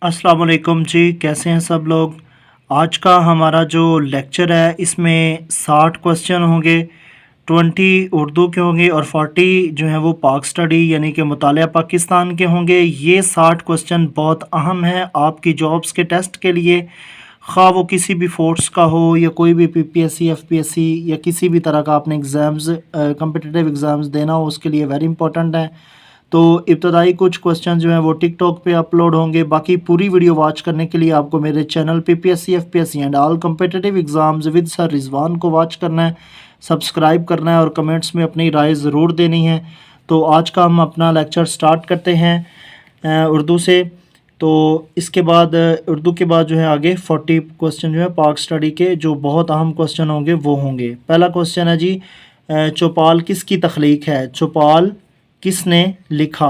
अस्सलाम वालेकुम जी, कैसे हैं सब लोग। आज का हमारा जो लेक्चर है इसमें 60 क्वेश्चन होंगे, 20 उर्दू के होंगे और 40 जो हैं वो पाक स्टडी यानी कि मुतालिया पाकिस्तान के होंगे। ये 60 क्वेश्चन बहुत अहम हैं आपकी जॉब्स के टेस्ट के लिए, ख़्वा वो किसी भी फोर्स का हो या कोई भी पीपीएससी एफपीएससी या किसी भी तरह का आपने एग्ज़ाम्स कम्पिटिटिव एग्ज़ाम्स देना हो उसके लिए वेरी इंपॉर्टेंट है। तो इब्तदाई कुछ क्वेश्चन जो हैं वो टिकटॉक पे अपलोड होंगे। बाकी पूरी वीडियो वॉच करने के लिए आपको मेरे channel PPSC FPSC and all competitive exams with sir Rizwan को वॉच करना है, सब्सक्राइब करना है और कमेंट्स में अपनी राय ज़रूर देनी है। तो आज का हम अपना लेक्चर स्टार्ट करते हैं उर्दू से। तो इसके बाद उर्दू के बाद जो है आगे 40 क्वेश्चन जो है पाक स्टडी के जो बहुत अहम क्वेश्चन होंगे वो होंगे। पहला क्वेश्चन है जी, चौपाल किसकी तख्लीक है? चौपाल किसने लिखा?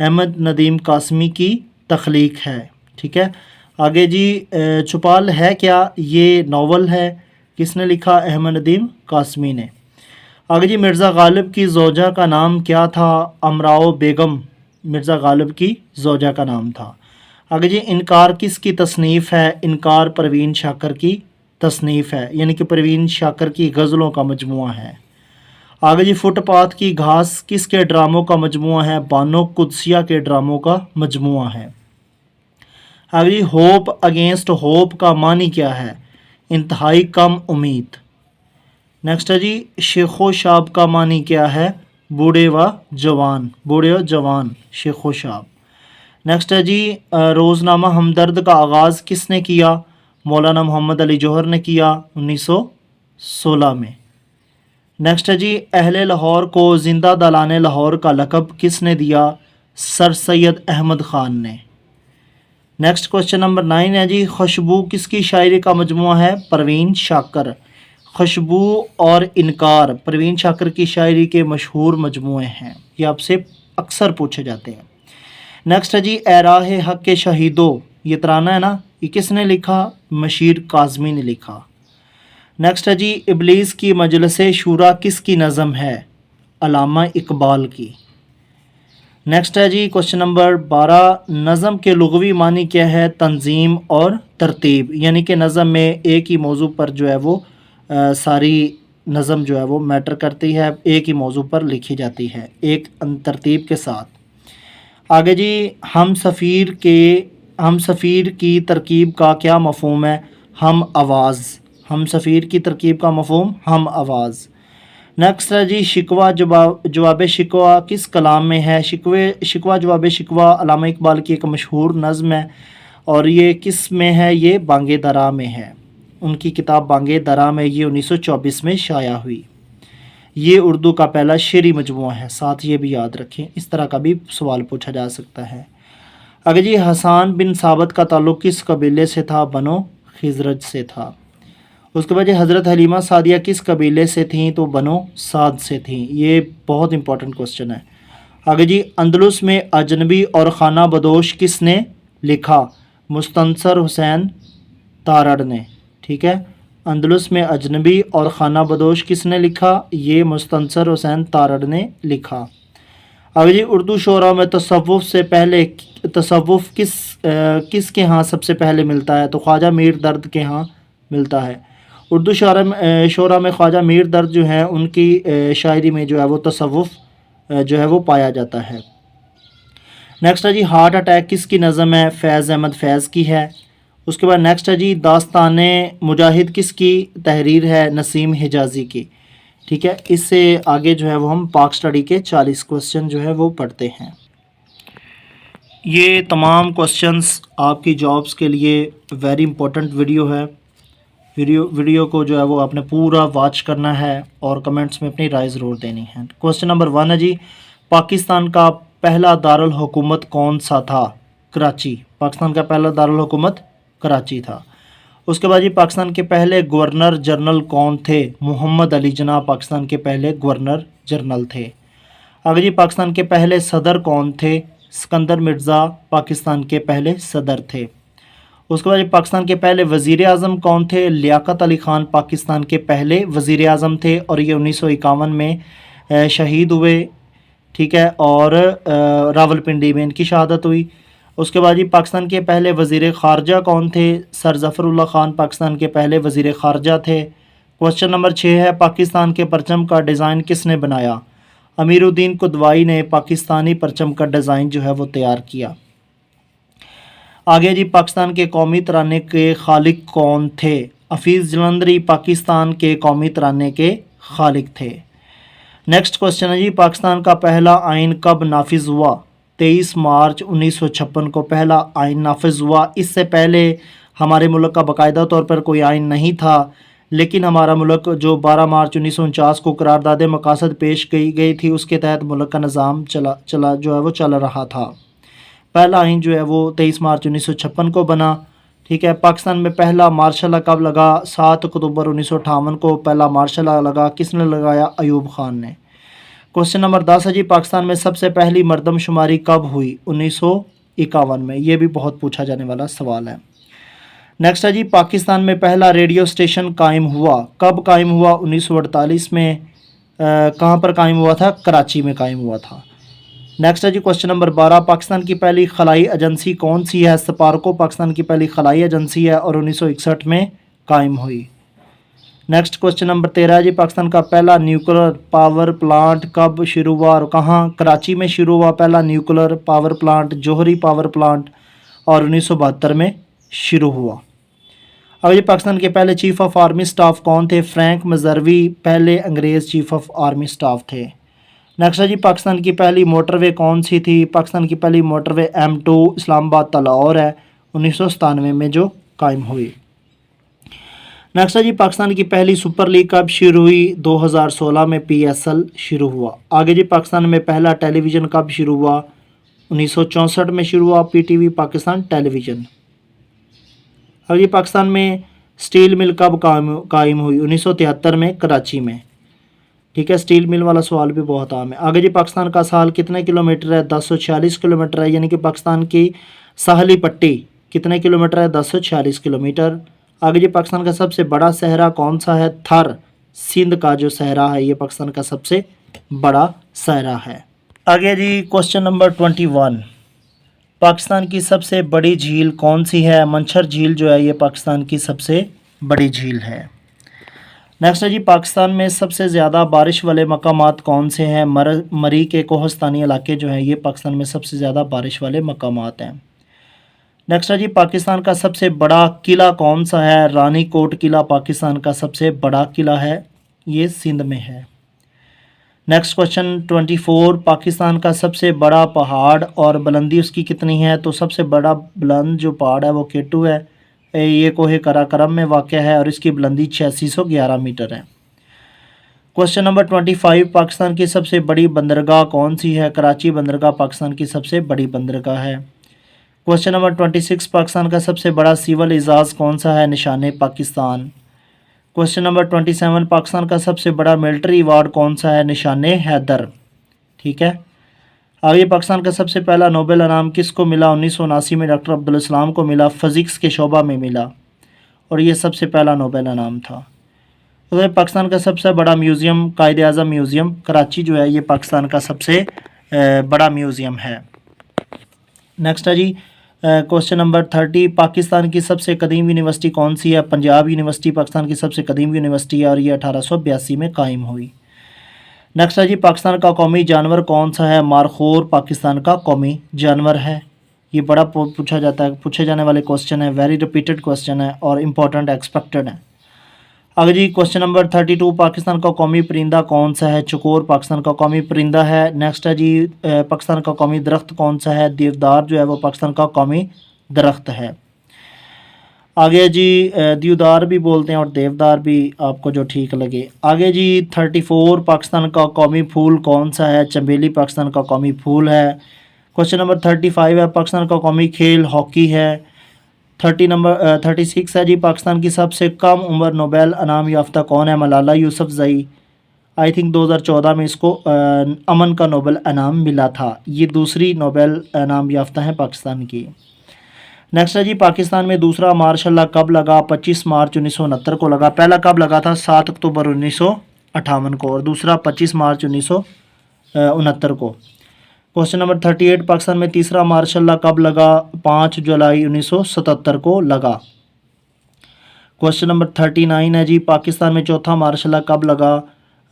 अहमद नदीम कासमी की तख्लीक है। ठीक है, आगे जी, चौपाल है क्या? ये नावल है। किसने लिखा? अहमद नदीम कासमी ने। आगे जी, मिर्ज़ा गालिब की ज़ौजा का नाम क्या था? अमराओ बेगम मिर्ज़ा गालिब की ज़ौजा का नाम था। आगे जी, इनकार किसकी तसनीफ़ है? इनकार परवीन शाकर की तसनीफ़ है, यानी कि परवीन शाकर की गज़लों का मजमुआ है। आगे जी, फुटपाथ की घास किसके ड्रामों का मजमुआ है? बानो कुद्सिया के ड्रामों का मजमुआ है। आगे जी, होप अगेंस्ट होप का मानी क्या है? इंतहाई कम उम्मीद। नेक्स्ट है जी, शेखो शाब का मानी क्या है? बूढ़े व जवान, बूढ़े व जवान शेखो शाब। नेक्स्ट है जी, रोज़नामा हमदर्द का आगाज़ किसने किया? मौलाना मोहम्मद अली जौहर ने किया 1916 में। नेक्स्ट है जी, अहले लाहौर को ज़िंदा दलाने लाहौर का लक़ब किसने दिया? सर सैयद अहमद ख़ान ने। नेक्स्ट क्वेश्चन नंबर 9 है जी, खुशबू किसकी शायरी का मजमुआ है? परवीन शाकर। खुशबू और इनकार परवीन शाकर की शायरी के मशहूर मजमुए हैं, ये आपसे अक्सर पूछे जाते हैं। नेक्स्ट है जी, ए राह हक के शहीदों, ये तराना है ना, ये किसने लिखा? मशीर काज़मी ने लिखा। नेक्स्ट है जी, इबलीस की मजलिस शूरा किसकी नज़म है? अलामा इकबाल की। नेक्स्ट है जी, क्वेश्चन नंबर 12, नज़म के लुग़वी मानी क्या है? तंजीम और तरतीब, यानी कि नज़म में एक ही मौजू पर जो है वो सारी नज़म जो है वो मैटर करती है, एक ही मौजू पर लिखी जाती है एक तरतीब के साथ। आगे जी, हम सफ़ीर की तरकीब का क्या मफ़हूम है? हम आवाज़। हम सफ़ीर की तरकीब का मफ़हूम हम आवाज़। नेक्स्ट है जी, शिकवा जवाब शिकवा किस कलाम में है? शिकवा जवाब शिकवा अल्लामा इकबाल की एक मशहूर नज़्म है और ये किस में है? ये बांगे दरा में है। उनकी किताब बांगे दरा में ये 1924 में शाया हुई। ये उर्दू का पहला शेरी मजमुआ है, साथ ये भी याद रखें, इस तरह का भी सवाल पूछा जा सकता है। आगे जी, हसन बिन साबत का ताल्लुक़ किस कबीले से था? बनो खिजरज से था। उसके बाद हज़रत हलीमा सादिया किस कबीले से थीं? तो बनो साद से थीं। ये बहुत इंपॉर्टेंट क्वेश्चन है। आगे जी, अंदलुस में अजनबी और खाना बदोश किसने लिखा? मुस्तनसर हुसैन तारड़ ने। ठीक है, अंदलुस में अजनबी और खाना बदोश किसने लिखा? ये मुस्तनसर हुसैन तारड़ ने लिखा। आगे जी, उर्दू शोरा में तसव्वुफ़ से पहले तसव्वुफ़ किसके यहाँ सबसे पहले मिलता है? तो ख्वाजा मीर दर्द के यहाँ मिलता है। उर्दू शोरा में ख्वाजा मीर दर्द जो है उनकी शायरी में जो है वो तसव्वुफ़ जो है वो पाया जाता है। नेक्स्ट है जी, हार्ट अटैक किसकी नज़म है? फैज़ अहमद फैज़ की है। उसके बाद नेक्स्ट है जी, दास्ताने मुजाहिद किसकी तहरीर है? नसीम हिजाज़ी की। ठीक है, इससे आगे जो है वो हम पाक स्टडी के 40 क्वेश्चन जो है वो पढ़ते हैं। ये तमाम क्वेश्चंस आपकी जॉब्स के लिए वेरी इंपॉर्टेंट वीडियो है। वीडियो को जो है वो आपने पूरा वॉच करना है और कमेंट्स में अपनी राय ज़रूर देनी है। क्वेश्चन नंबर 1 है जी, पाकिस्तान का पहला दारुल हुकूमत कौन सा था? कराची। पाकिस्तान का पहला दारुल हुकूमत कराची था। उसके बाद जी, पाकिस्तान के पहले गवर्नर जनरल कौन थे? मोहम्मद अली जिन्ना पाकिस्तान के पहले गवर्नर जनरल थे। आगे जी, पाकिस्तान के पहले सदर कौन थे? सिकंदर मिर्ज़ा पाकिस्तान के पहले सदर थे। उसके बाद पाकिस्तान के पहले वज़ीर आज़म कौन थे? लियाकत अली ख़ान पाकिस्तान के पहले वज़ीर आज़म थे और ये 1951 में शहीद हुए। ठीक है, और रावलपिंडी में इनकी शहादत हुई। اس کے بعد جی پاکستان کے پہلے وزیر خارجہ کون تھے؟ سر ظفر اللہ خان پاکستان کے پہلے وزیر خارجہ تھے۔ کوسچن نمبر 6 ہے پاکستان کے پرچم کا ڈیزائن کس نے بنایا؟ امیر الدین قدوائی نے پاکستانی پرچم کا ڈیزائن جو ہے وہ تیار کیا۔ آگے جی پاکستان کے قومی ترانے کے خالق کون تھے؟ حفیظ جلندری پاکستان کے قومی ترانے کے خالق تھے۔ نیکسٹ کوسچن ہے جی پاکستان کا پہلا آئین کب نافذ ہوا؟ 23 مارچ 1956 کو پہلا آئین نافذ ہوا۔ اس سے پہلے ہمارے ملک کا باقاعدہ طور پر کوئی آئین نہیں تھا، لیکن ہمارا ملک جو 12 مارچ 1949 کو قرارداد مقاصد پیش کی گئی تھی، اس کے تحت ملک کا نظام چل رہا تھا۔ پہلا آئین جو ہے وہ 23 مارچ 1956 کو بنا۔ ٹھیک ہے، پاکستان میں پہلا مارشل لا کب لگا؟ 7 اکتوبر 1958 کو پہلا مارشل لا لگا۔ کس نے لگایا؟ ایوب خان نے۔ کوسچن نمبر 10 ہے جی پاکستان میں سب سے پہلی مردم شماری کب ہوئی؟ 1951 میں۔ یہ بھی بہت پوچھا جانے والا سوال ہے۔ نیکسٹ ہے جی پاکستان میں پہلا ریڈیو اسٹیشن قائم ہوا کب قائم ہوا؟ 1948 میں۔ کہاں پر قائم ہوا تھا؟ کراچی میں قائم ہوا تھا۔ نیکسٹ ہے جی کوسچن نمبر 12 پاکستان کی پہلی خلائی ایجنسی کون سی ہے؟ سپارکو پاکستان کی پہلی خلائی ایجنسی ہے اور 1961 میں قائم ہوئی۔ نیکسٹ کوسچن نمبر 13 ہے جی پاکستان کا پہلا نیوکلر پاور پلانٹ کب شروع ہوا اور کہاں؟ کراچی میں شروع ہوا پہلا نیوکلر پاور پلانٹ، جوہری پاور پلانٹ، اور 1972 میں شروع ہوا۔ اب یہ پاکستان کے پہلے چیف آف آرمی سٹاف کون تھے؟ فرینک مزروی پہلے انگریز چیف آف آرمی سٹاف تھے۔ نیکسٹ ہے جی پاکستان کی پہلی موٹر وے کون سی تھی؟ پاکستان کی پہلی موٹر وے M2 اسلام آباد تا لاہور ہے، 1997 میں جو قائم ہوئی۔ نیکسٹ ہے جی پاکستان کی پہلی سپر لیگ کب شروع ہوئی؟ 2016 میں PSL شروع ہوا۔ آگے جی پاکستان میں پہلا ٹیلی ویژن کب شروع ہوا؟ 1964 میں شروع ہوا، PTV پاکستان ٹیلی ویژن۔ اب جی پاکستان میں سٹیل مل کب قائم ہوئی؟ 1973 میں کراچی میں۔ ٹھیک ہے، سٹیل مل والا سوال بھی بہت عام ہے۔ آگے جی پاکستان کا ساحل کتنے کلومیٹر ہے؟ 1046 کلومیٹر ہے، یعنی کہ پاکستان کی ساحلی پٹی کتنے کلومیٹر ہے؟ 1046 کلومیٹر۔ آگے جی پاکستان کا سب سے بڑا صحرا کون سا ہے؟ تھر سندھ کا جو صحرا ہے یہ پاکستان کا سب سے بڑا صحرا ہے۔ آگے جی کوسچن نمبر 21 پاکستان کی سب سے بڑی جھیل کون سی ہے؟ منچھر جھیل جو ہے یہ پاکستان کی سب سے بڑی جھیل ہے۔ نیکسٹ ہے جی پاکستان میں سب سے زیادہ بارش والے مقامات کون سے ہیں؟ مری کے کوہستانی علاقے جو ہیں یہ پاکستان میں سب سے زیادہ بارش والے مقامات ہیں۔ نیکسٹ ہے جی پاکستان کا سب سے بڑا قلعہ کون سا ہے؟ رانی کوٹ قلعہ پاکستان کا سب سے بڑا قلعہ ہے، یہ سندھ میں ہے۔ نیکسٹ کوسچن 24 پاکستان کا سب سے بڑا پہاڑ اور بلندی اس کی کتنی ہے؟ تو سب سے بڑا بلند جو پہاڑ ہے وہ K2 ہے، یہ کوہ قراقرم میں واقع ہے اور اس کی بلندی 8611 میٹر ہے۔ کوسچن نمبر 25 پاکستان کی سب سے بڑی بندرگاہ کون سی ہے؟ کراچی بندرگاہ پاکستان کی سب سے بڑی بندرگاہ ہے۔ کوسچن نمبر 26 پاکستان کا سب سے بڑا سول اعزاز کون سا ہے؟ نشان پاکستان۔ کوسچن نمبر 27 پاکستان کا سب سے بڑا ملٹری ایوارڈ کون سا ہے؟ نشان حیدر۔ ٹھیک ہے، آگے پاکستان کا سب سے پہلا نوبل انعام کس کو ملا؟ 1979 میں ڈاکٹر عبدالسلام کو ملا، فزکس کے شعبہ میں ملا اور یہ سب سے پہلا نوبل انعام تھا۔ پاکستان کا سب سے بڑا میوزیم قائد اعظم میوزیم کراچی جو ہے یہ پاکستان کا سب سے بڑا میوزیم ہے۔ نیکسٹ ہے جی کوسچن نمبر 30 پاکستان کی سب سے قدیم یونیورسٹی کون سی ہے؟ پنجاب یونیورسٹی پاکستان کی سب سے قدیم یونیورسٹی ہے اور یہ 1882 میں قائم ہوئی۔ نیکسٹ ہے جی پاکستان کا قومی جانور کون سا ہے؟ مارخور پاکستان کا قومی جانور ہے۔ یہ بڑا پوچھے جانے والے کوسچن ہے، ویری ریپیٹڈ کوسچن ہے اور امپورٹنٹ ایکسپیکٹڈ ہے۔ آگے جی کوسچن نمبر 32 پاکستان کا قومی پرندہ کون سا ہے؟ چکور پاکستان کا قومی پرندہ ہے۔ نیکسٹ ہے جی پاکستان کا قومی درخت کون سا ہے؟ دیودار جو ہے وہ پاکستان کا قومی درخت ہے۔ آگے جی دیودار بھی بولتے ہیں اور دیودار بھی، آپ کو جو ٹھیک لگے۔ آگے جی 34 پاکستان کا قومی پھول کون سا ہے؟ چنبیلی پاکستان کا قومی پھول ہے۔ کوسچن نمبر 35 ہے پاکستان کا قومی کھیل ہاکی ہے۔ 36 ہے جی پاکستان کی سب سے کم عمر نوبل انعام یافتہ کون ہے؟ ملالہ یوسفزئی، آئی تھنک 2014 میں اس کو امن کا نوبل انعام ملا تھا، یہ دوسری نوبل انعام یافتہ ہیں پاکستان کی۔ نیکسٹ ہے جی پاکستان میں دوسرا مارشل لا کب لگا؟ 25 مارچ 1969 کو لگا۔ پہلا کب لگا تھا؟ 7 اکتوبر 1958 کو، اور دوسرا 25 مارچ 1969 کو۔ क्वेश्चन नंबर 38, पाकिस्तान में तीसरा मार्शल लॉ कब लगा? 5 जुलाई 1977 को लगा। क्वेश्चन नंबर 39 है जी, पाकिस्तान में चौथा मार्शल लॉ कब लगा?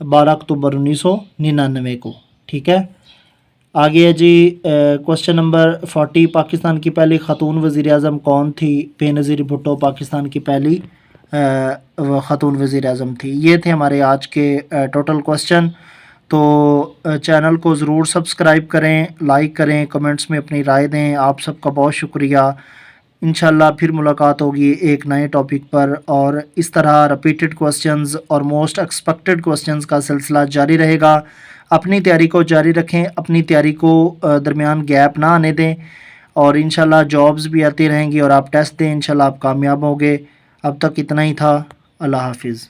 12 अक्टूबर 1999 को। ठीक है, आगे है जी क्वेश्चन नंबर 40, पाकिस्तान की पहली खातून वज़ीर आज़म कौन थी? बेनज़ीर भुट्टो पाकिस्तान की पहली खातून वज़ीर आज़म थी। ये थे हमारे आज के टोटल क्वेश्चन। तो चैनल को ज़रूर सब्सक्राइब करें, लाइक करें, कमेंट्स में अपनी राय दें। आप सबका बहुत शुक्रिया। इंशाल्लाह फिर मुलाकात होगी एक नए टॉपिक पर, और इस तरह रिपीटेड क्वेश्चंस और मोस्ट एक्सपेक्टेड क्वेश्चंस का सिलसिला जारी रहेगा। अपनी तैयारी को जारी रखें, अपनी तैयारी को दरमियान गैप ना आने दें, और इंशाल्लाह जॉब्स भी आती रहेंगी और आप टेस्ट दें, इंशाल्लाह आप कामयाब होंगे। अब तक इतना ही था। अल्लाह हाफिज़।